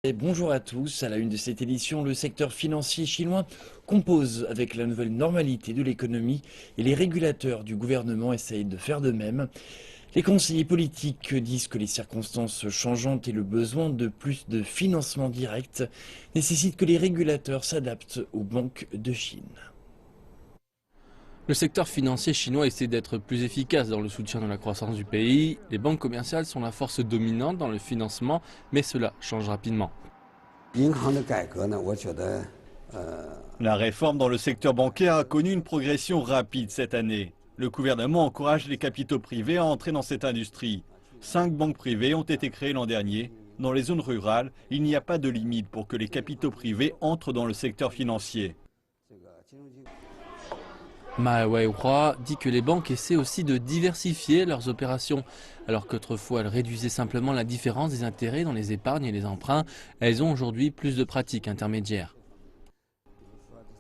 Et bonjour à tous, à la une de cette édition, le secteur financier chinois compose avec la nouvelle normalité de l'économie et les régulateurs du gouvernement essayent de faire de même. Les conseillers politiques disent que les circonstances changeantes et le besoin de plus de financement direct nécessitent que les régulateurs s'adaptent aux banques de Chine. Le secteur financier chinois essaie d'être plus efficace dans le soutien de la croissance du pays. Les banques commerciales sont la force dominante dans le financement, mais cela change rapidement. La réforme dans le secteur bancaire a connu une progression rapide cette année. Le gouvernement encourage les capitaux privés à entrer dans cette industrie. 5 banques privées ont été créées l'an dernier. Dans les zones rurales, il n'y a pas de limite pour que les capitaux privés entrent dans le secteur financier. Ma Weihua dit que les banques essaient aussi de diversifier leurs opérations. Alors qu'autrefois elles réduisaient simplement la différence des intérêts dans les épargnes et les emprunts, elles ont aujourd'hui plus de pratiques intermédiaires.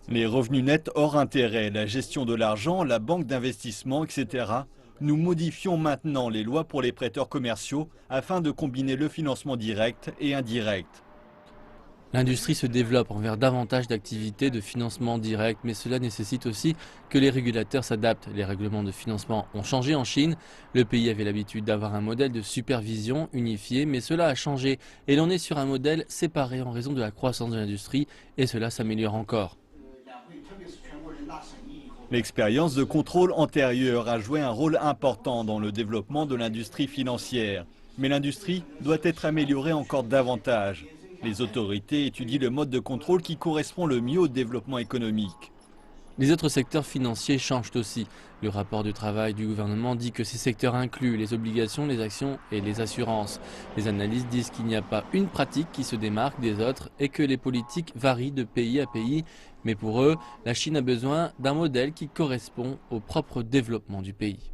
Les revenus nets hors intérêt, la gestion de l'argent, la banque d'investissement, etc. Nous modifions maintenant les lois pour les prêteurs commerciaux afin de combiner le financement direct et indirect. L'industrie se développe envers davantage d'activités de financement direct, mais cela nécessite aussi que les régulateurs s'adaptent. Les règlements de financement ont changé en Chine. Le pays avait l'habitude d'avoir un modèle de supervision unifié, mais cela a changé et l'on est sur un modèle séparé en raison de la croissance de l'industrie et cela s'améliore encore. L'expérience de contrôle antérieure a joué un rôle important dans le développement de l'industrie financière. Mais l'industrie doit être améliorée encore davantage. Les autorités étudient le mode de contrôle qui correspond le mieux au développement économique. Les autres secteurs financiers changent aussi. Le rapport du travail du gouvernement dit que ces secteurs incluent les obligations, les actions et les assurances. Les analystes disent qu'il n'y a pas une pratique qui se démarque des autres et que les politiques varient de pays à pays. Mais pour eux, la Chine a besoin d'un modèle qui correspond au propre développement du pays.